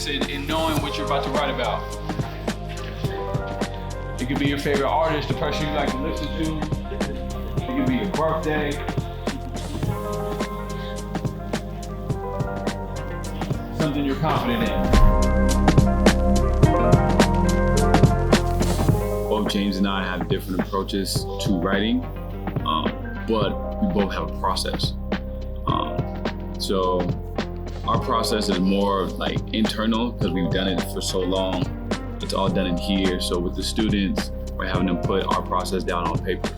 In knowing what you're about to write about. It could be your favorite artist, the person you like to listen to. It could be your birthday. Something you're confident in. Both James and I have different approaches to writing, but we both have a process. So our process is more like internal because we've done it for so long. It's all done in here. So with the students, we're having them put our process down on paper.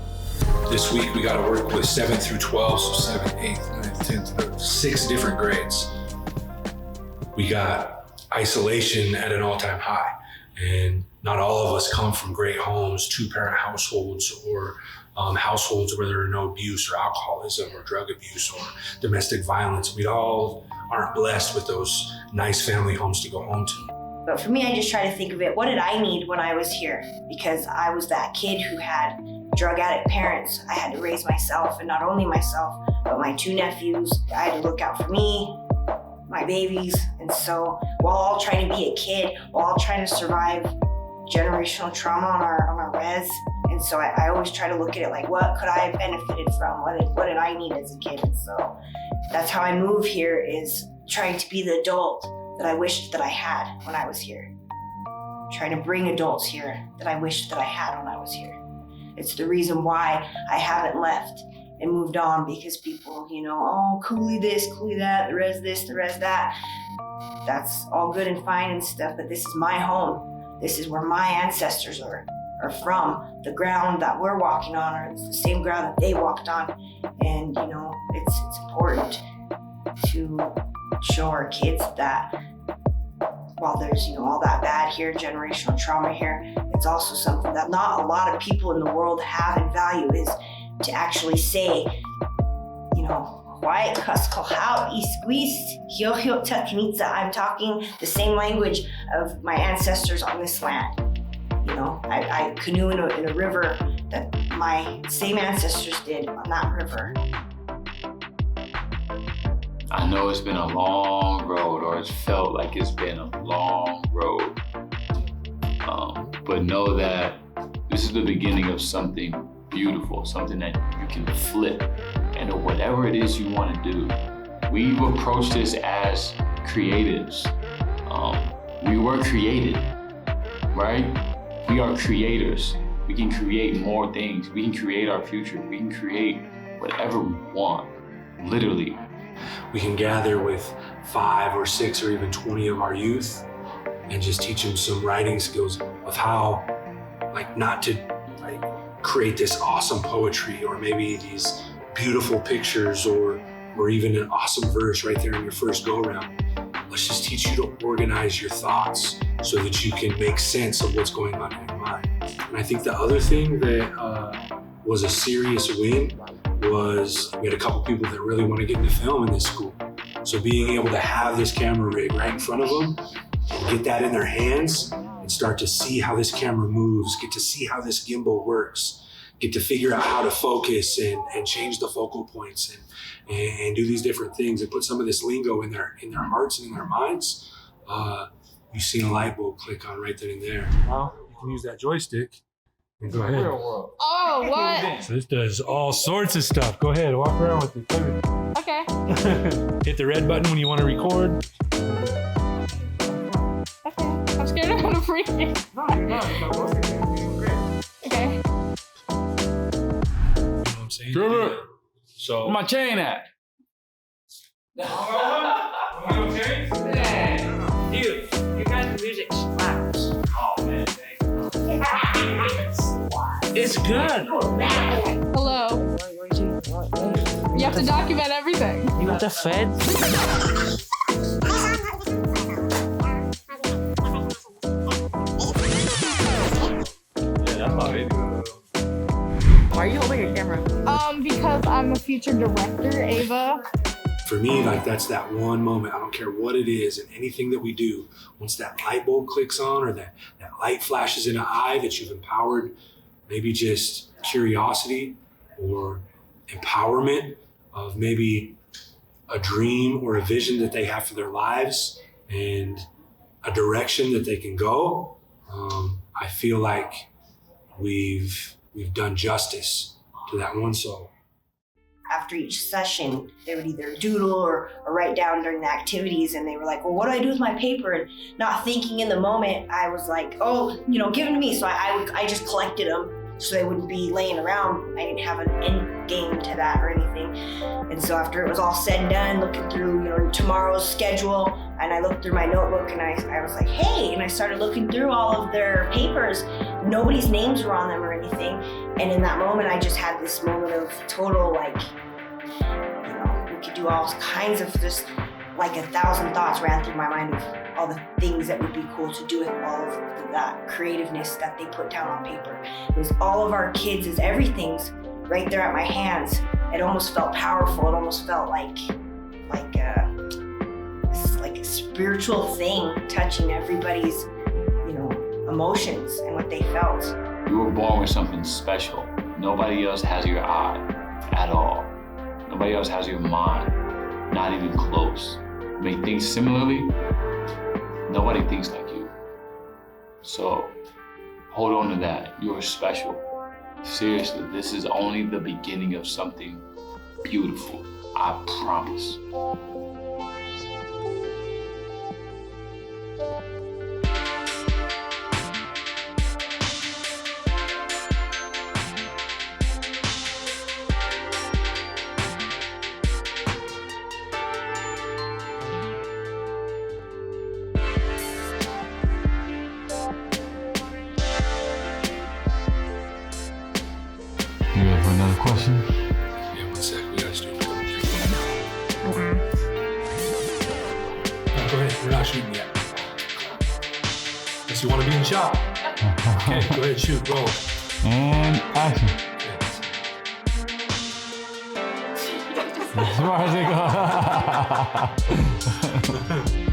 This week we got to work with 7th through 12th, so 7th, 8th, 9th, 10th, 6 different grades. We got isolation at an all-time high, and not all of us come from great homes, 2-parent households, or households where there are no abuse or alcoholism or drug abuse or domestic violence. We all aren't blessed with those nice family homes to go home to. But for me, I just try to think of it, what did I need when I was here? Because I was that kid who had drug addict parents. I had to raise myself, and not only myself, but my 2 nephews. I had to look out for me, my babies. And so while all trying to be a kid, while all trying to survive generational trauma on our res. And so I always try to look at it like, what could I have benefited from? What did I need as a kid? And so that's how I move here, is trying to be the adult that I wished that I had when I was here. Trying to bring adults here that I wished that I had when I was here. It's the reason why I haven't left and moved on, because people, oh, Cooley this, Cooley that, the res this, the res that. That's all good and fine and stuff, but this is my home. This is where my ancestors are from. The ground that we're walking on are the same ground that they walked on. And it's important to show our kids that while there's all that bad here, generational trauma here, it's also something that not a lot of people in the world have and value, is to actually say, quiet, I'm talking the same language of my ancestors on this land. I canoe in a river that my same ancestors did on that river. I know it's been a long road, or it's felt like it's been a long road. But know that this is the beginning of something beautiful, something that you can flip into whatever it is you want to do. We've approached this as creatives. We were created, right? We are creators. We can create more things. We can create our future. We can create whatever we want, literally. We can gather with 5 or 6 or even 20 of our youth and just teach them some writing skills of how, not to create this awesome poetry or maybe these beautiful pictures or even an awesome verse right there in your first go around. Let's just teach you to organize your thoughts so that you can make sense of what's going on in your mind. And I think the other thing that was a serious win was we had a couple people that really want to get into film in this school. So being able to have this camera rig right in front of them and get that in their hands and start to see how this camera moves, get to see how this gimbal works, get to figure out how to focus and change the focal points and do these different things and put some of this lingo in their hearts and in their minds, you've seen a light bulb click on right then and there. Now you can use that joystick and go ahead. Oh, what? So this does all sorts of stuff. Go ahead, walk around with it. Okay. Hit the red button when you want to record. Okay. I'm scared I'm gonna freak it. No, you're not. You're not working. You're doing great. Okay. You know what I'm saying? Trevor. So. Where my chain at? Okay? Dude, your guys' music slaps. Oh man, It's good. Hello. You have to document everything. You got the feds? Why are you holding a camera? Because I'm a future director, Ava. For me, like that's that one moment. I don't care what it is and anything that we do. Once that light bulb clicks on or that light flashes in an eye that you've empowered, maybe just curiosity or empowerment of maybe a dream or a vision that they have for their lives and a direction that they can go. I feel like we've done justice to that one soul. After each session, they would either doodle or write down during the activities, and they were like, well, what do I do with my paper? And not thinking in the moment, I was like, oh, give them to me. So I just collected them so they wouldn't be laying around. I didn't have an end game to that or anything. And so after it was all said and done, looking through tomorrow's schedule, and I looked through my notebook and I was like, hey, and I started looking through all of their papers. Nobody's names were on them or anything. And in that moment, I just had this moment of total, we could do all kinds of just 1,000 thoughts ran through my mind of all the things that would be cool to do with all of that creativeness that they put down on paper. It was all of our kids' everything's right there at my hands. It almost felt powerful. It almost felt like a spiritual thing touching everybody's, emotions and what they felt. You were born with something special. Nobody else has your eye at all. Nobody else has your mind, not even close. You may think similarly, nobody thinks like you. So hold on to that. You're special. Seriously, this is only the beginning of something beautiful. I promise. You ready for another question? Yeah, 1 sec. We gotta start coming through. No, go ahead. We're not shooting yet. Unless you want to be in shot. Okay, go ahead, shoot, roll. And action. Okay. As far as it goes.